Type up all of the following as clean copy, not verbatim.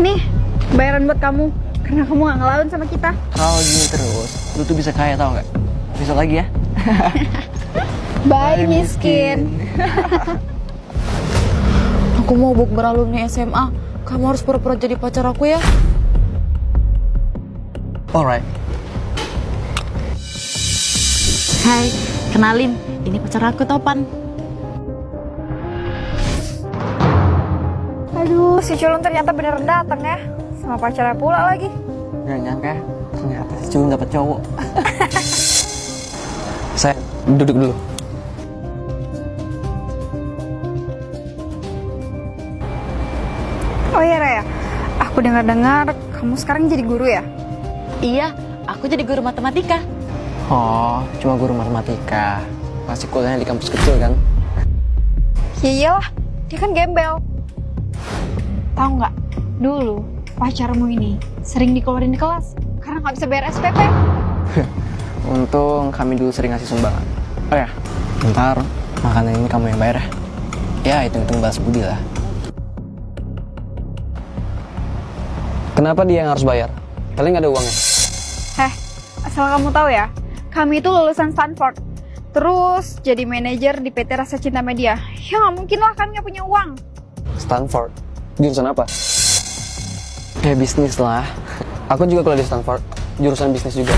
Nih, bayaran buat kamu. Karena kamu gak ngelawan sama kita. Kalau gini terus, lu tuh bisa kaya tau gak? Besok lagi ya. Bye, miskin. Aku mau bukber alumni SMA. Kamu harus pura-pura jadi pacar aku ya. Alright. Hai, kenalin. Ini pacar aku, Topan. Aduh, si culun ternyata beneran datang ya. Sama pacarnya pula lagi. Gak nyangka ya, ternyata si culun dapet cowok. Saya duduk dulu. Oh iya Raya, aku dengar-dengar kamu sekarang jadi guru ya? Iya, aku jadi guru matematika. Oh, cuma guru matematika. Pasti kuliahnya di kampus kecil kan? Ya iyalah, dia kan gembel. Tahu nggak? Dulu pacarmu ini sering dikeluarin di kelas karena nggak bisa bayar SPP. Untung kami dulu sering ngasih sumbangan. Oh ya, ntar makanan ini kamu yang bayar ya. Ya, hitung-hitung balas budi lah. Kenapa dia yang harus bayar? Kalian nggak ada uangnya? Heh, asal kamu tahu ya, kami itu lulusan Stanford. Terus jadi manajer di PT Rasa Cinta Media. Ya nggak mungkin lah kami nggak punya uang. Stanford? Jurusan apa? Ya bisnis lah. Aku juga kuliah di Stanford, jurusan bisnis juga.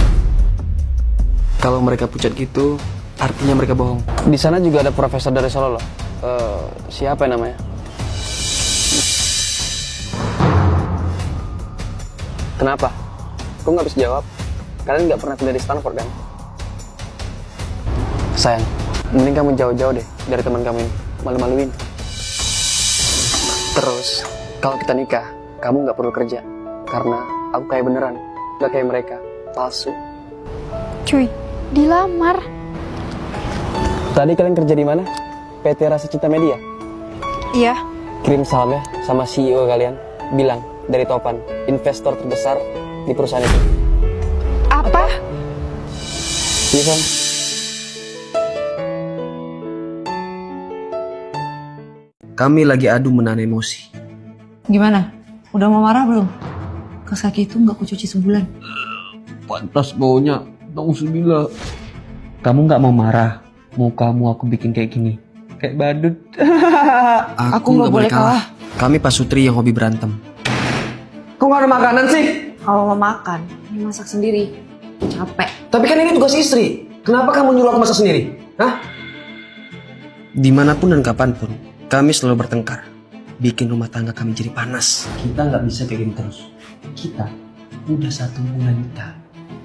Kalau mereka pucat gitu, artinya mereka bohong. Di sana juga ada profesor dari Solo loh. Siapa yang namanya? Kenapa? Kok nggak bisa jawab? Kalian nggak pernah kuliah di Stanford kan? Sayang, mending kamu jauh-jauh deh dari teman kamu ini. Malu-maluin. Terus, kalau kita nikah, kamu nggak perlu kerja. Karena aku kayak beneran, nggak kayak mereka, palsu. Cuy, dilamar. Tadi kalian kerja di mana? PT Rasa Cinta Media? Iya. Kirim salam ya sama CEO kalian. Bilang, dari Topan, investor terbesar di perusahaan itu. Apa? Iya kan? Kami lagi adu menahan emosi. Gimana? Udah mau marah belum? Kaos kaki itu nggak kucuci sebulan. Pantas baunya, nauzubillah. Kamu nggak mau marah? Mau kamu aku bikin kayak gini? Kayak badut. Aku nggak boleh kalah. Kami pasutri yang hobi berantem. Kok nggak ada makanan sih? Kalau mau makan, ini masak sendiri. Capek. Tapi kan ini tugas istri. Kenapa kamu nyuruh aku masak sendiri? Hah? Dimanapun dan kapanpun, kami selalu bertengkar. Bikin rumah tangga kami jadi panas. Kita nggak bisa kayak gini terus. Kita udah 1 bulan nikah.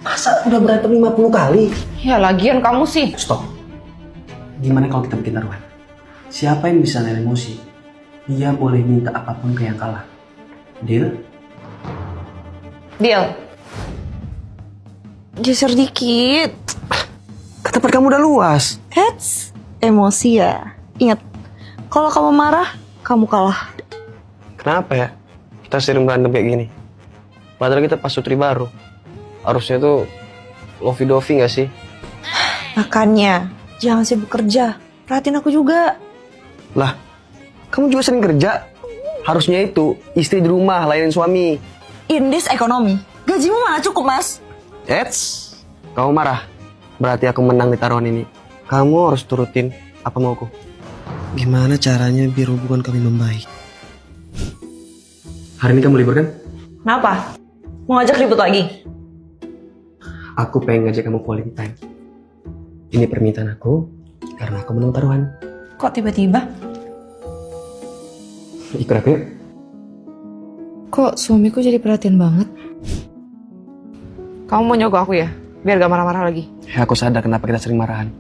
Masa udah berantem 50 kali? Ya lagian kamu sih. Stop. Gimana kalau kita bikin taruhan? Siapa yang bisa nahan emosi, dia boleh minta apapun ke yang kalah. Deal? Deal. Geser dikit. Ke tempat kamu udah luas. Heads, emosi ya. Ingat, kalau kamu marah, kamu kalah. Kenapa ya? Kita sering berantem kayak gini. Padahal kita pasutri baru. Harusnya tuh lovey-dovey gak sih? Makanya, jangan sibuk kerja. Perhatiin aku juga. Lah, kamu juga sering kerja. Harusnya itu istri di rumah layanin suami. In this economy, gajimu mana cukup, Mas? Eits, kamu marah. Berarti aku menang di taruhan ini. Kamu harus turutin apa mauku. Gimana caranya biar hubungan kami membaik? Hari ini kamu libur kan? Kenapa? Mau ngajak ribut lagi? Aku pengen ngajak kamu quality time. Ini permintaan aku karena aku menang taruhan. Kok tiba-tiba? Ikut aku yuk. Kok suamiku jadi perhatian banget? Kamu mau nyogok aku ya? Biar gak marah-marah lagi. Ya, aku sadar kenapa kita sering marahan.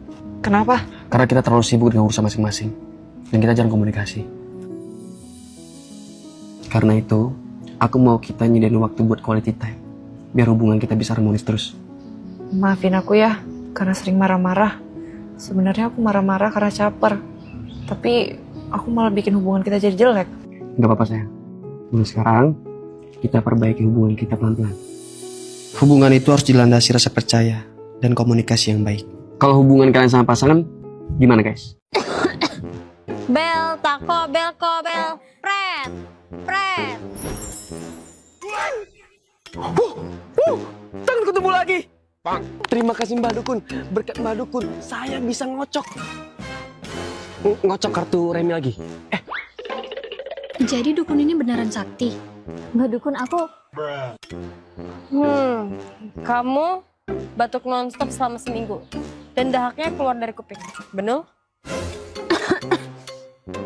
Kenapa? Karena kita terlalu sibuk dengan urusan masing-masing. Dan kita jarang komunikasi. Karena itu, aku mau kita nyediain waktu buat quality time. Biar hubungan kita bisa harmonis terus. Maafin aku ya, karena sering marah-marah. Sebenarnya aku marah-marah karena caper. Tapi aku malah bikin hubungan kita jadi jelek. Gak apa-apa sayang. Mulai sekarang, kita perbaiki hubungan kita pelan-pelan. Hubungan itu harus dilandasi rasa percaya dan komunikasi yang baik. Kalau hubungan kalian sama pasangan, gimana guys? Bel, tako, bel, ko, bel, pret, pret. Tanganku tumbuh lagi. Terima kasih Mbak Dukun. Berkat Mbak Dukun, saya bisa ngocok. Ngocok kartu remi lagi. Jadi dukun ini beneran sakti? Mbak Dukun, aku Kamu batuk nonstop selama seminggu dan dahaknya keluar dari kuping. Bener?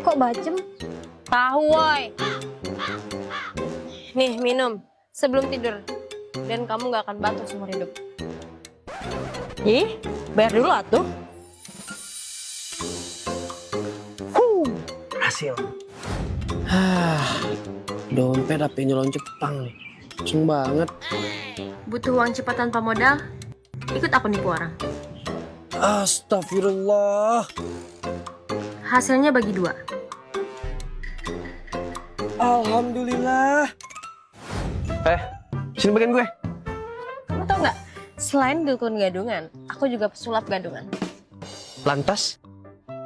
kok bacem? Tahu, woy. Nih, minum sebelum tidur. Dan kamu gak akan batuk seumur hidup. Ih, bayar dulu atuh. Hasil. Dompet HP nyolong Jepang nih. Ceng banget. Butuh uang cepat tanpa modal? Ikut aku nipu orang. Astagfirullah. Hasilnya bagi 2. Alhamdulillah. Sini bagian gue. Kamu tau gak? Selain dukun gadungan, aku juga pesulap gadungan. Lantas,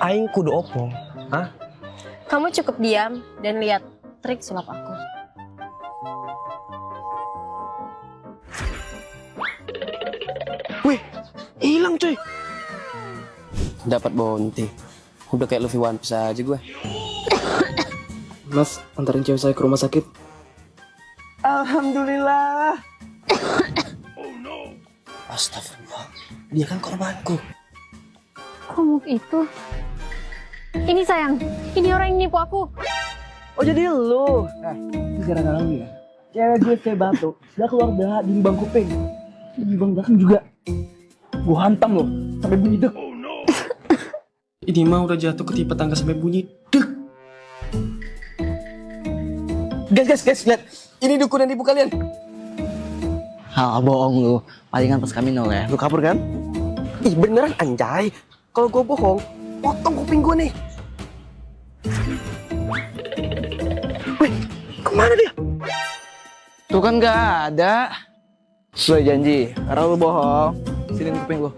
aing kudu opo? Hah? Kamu cukup diam dan lihat trik sulap aku. Wih, hilang cuy. Dapat bounty. Udah kayak Luffy One Piece aja gue. Mas, antarin cewek saya ke rumah sakit. Alhamdulillah. Astagfirullah. Dia kan korbanku. Komuk itu? Ini sayang, ini orang yang nipu aku. Oh jadi lu? Ini gara-gara lu ya. Cewek gue kayak batuk, dia keluar darah di lubang kuping. Di lubang belakang juga. Gue hantam loh, sampai bunyi dek. Ini mah udah jatuh ketipa tangga sampai bunyi dek. Guys, lihat. Ini dukun yang nipu kalian. Hal bohong lu, palingan pas kami nol ya. Lu kabur kan? Ih beneran anjay. Kalau gue bohong, potong kuping gue nih. Wih, kemana dia? Tuh kan gak ada. Sesuai janji, karena lu bohong. Sini kuping lu.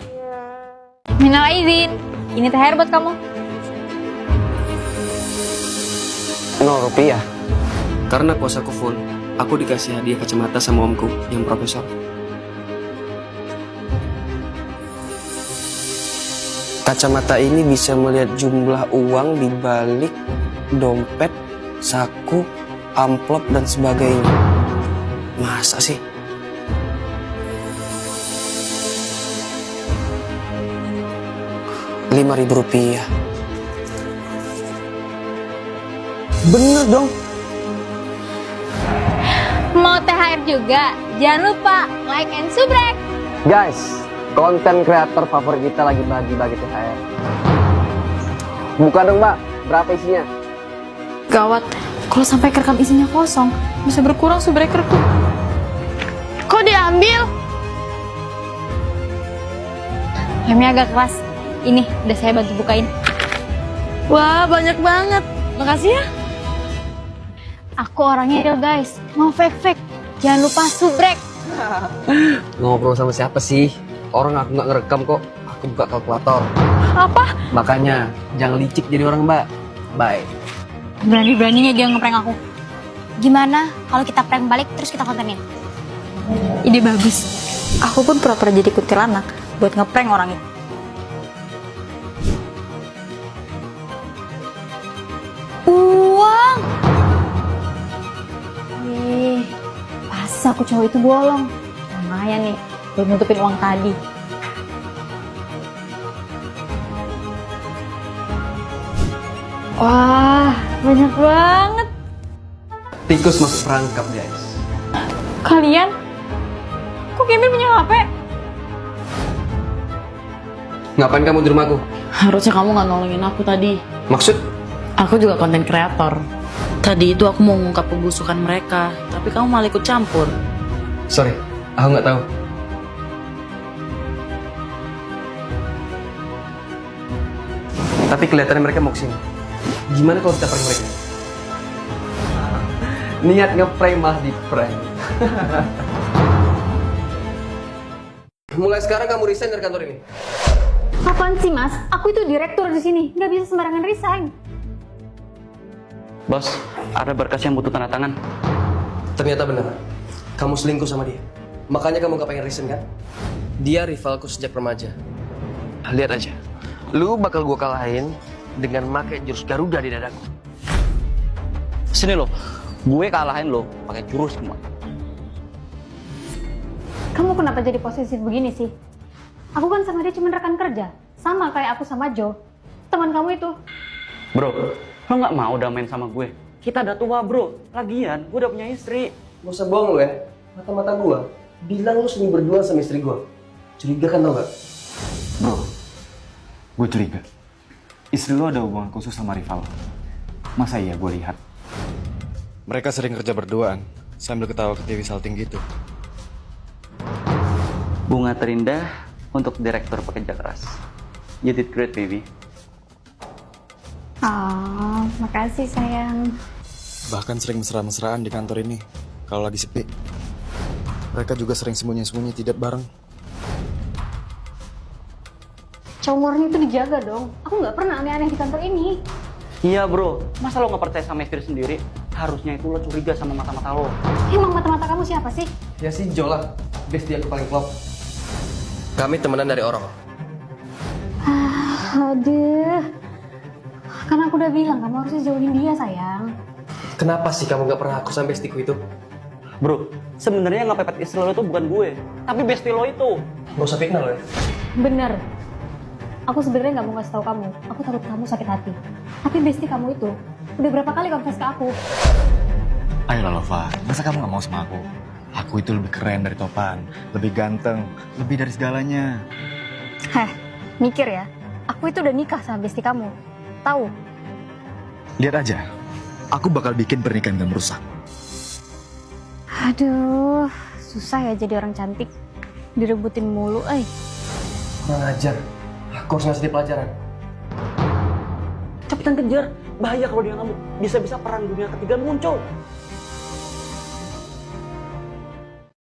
Minal aidin, ini THR buat kamu. 0 rupiah. Karena kuasaku full, aku dikasih hadiah kacamata sama omku yang profesor. Kacamata ini bisa melihat jumlah uang di balik dompet, saku, amplop, dan sebagainya. Masa sih? Rp5.000. Bener dong. Mau THR juga? Jangan lupa like and subscribe. Guys, konten kreator favorit kita lagi bagi-bagi THR. Buka dong mbak, berapa isinya? Gawat, kalau sampai kerekam isinya kosong, bisa berkurang subscriberku. Kok diambil? Remnya agak keras. Ini, udah saya bantu bukain. Wah, banyak banget. Makasih ya. Aku orangnya real guys, mau fake. Jangan lupa subrek. Ngobrol sama siapa sih? Orang aku nggak ngerekam kok. Aku buka kalkulator. Apa? Makanya, jangan licik jadi orang mbak. Bye. Berani-beraninya dia ngeprank aku. Gimana kalau kita prank balik terus kita kontenin? Ide bagus. Aku pun pura-pura jadi kuntilanak buat ngeprank orang itu. Uang! Pas aku cowok itu bolong. Lumayan nih, buat nutupin uang tadi. Wah, banyak banget. Tikus masuk perangkap guys. Kalian? Kok Gemil punya HP? Ngapain kamu di rumahku? Harusnya kamu gak nolongin aku tadi. Maksud? Aku juga konten kreator. Tadi itu aku mau mengungkap pembusukan mereka, tapi kamu malah ikut campur. Sorry, aku nggak tahu. Tapi kelihatannya mereka mau kesini. Gimana kalau kita prank mereka? Niat ngeprank malah di prank. Mulai sekarang kamu resign dari kantor ini. Apaan sih mas? Aku itu direktur di sini, nggak bisa sembarangan resign. Bos, ada berkas yang butuh tanda tangan. Ternyata benar. Kamu selingkuh sama dia. Makanya kamu gak pengen resign kan? Dia rivalku sejak remaja. Lihat aja. Lu bakal gue kalahin dengan pakai jurus Garuda di dadaku. Sini lo, gue kalahin lo pakai jurus semua. Kamu kenapa jadi posesif begini sih? Aku kan sama dia cuma rekan kerja. Sama kayak aku sama Joe. Teman kamu itu. Bro, lo nggak mau main sama gue? Kita udah tua bro. Lagian, gue udah punya istri. Gak usah bohong lu ya. Mata-mata gue bilang lu sering berdua sama istri gue. Curiga kan tau gak? Bro, gue curiga. Istri lo ada hubungan khusus sama rival. Masa iya gue lihat? Mereka sering kerja berduaan, sambil ketawa ketiwi salting gitu. Bunga terindah untuk direktur pekerja keras. You did great, baby. Oh, makasih sayang. Bahkan sering mesra-mesraan di kantor ini, kalau lagi sepi. Mereka juga sering sembunyi-sembunyi tidur bareng. Cowok murni itu dijaga dong. Aku nggak pernah aneh-aneh di kantor ini. Iya bro, masa lo nggak percaya sama istri sendiri? Harusnya itu lo curiga sama mata-mata lo. Emang mata-mata kamu siapa sih? Ya si Jo lah. Bestie aku paling klop. Kami temenan dari orang. Aduh. Karena aku udah bilang kamu harusnya jauhin dia sayang. Kenapa sih kamu gak pernah aku sama bestiku itu? Bro, sebenarnya yang ngepepet istri lo itu bukan gue, tapi bestie lo itu. Gak usah fitnah lo ya. Bener. Aku sebenarnya nggak mau kasih tahu kamu. Aku takut kamu sakit hati. Tapi bestie kamu itu udah berapa kali confess ke aku. Ayolah Lova, masa kamu gak mau sama aku? Aku itu lebih keren dari Topan, lebih ganteng, lebih dari segalanya. Heh, mikir ya. Aku itu udah nikah sama bestie kamu. Tahu? Lihat aja, aku bakal bikin pernikahan kamu rusak. Aduh, susah ya jadi orang cantik. Direbutin mulu, Kurang ajar. Aku harus ngasih dia pelajaran. Cepetan kejar, bahaya kalau dia ngamuk. Bisa-bisa perang dunia ketiga muncul.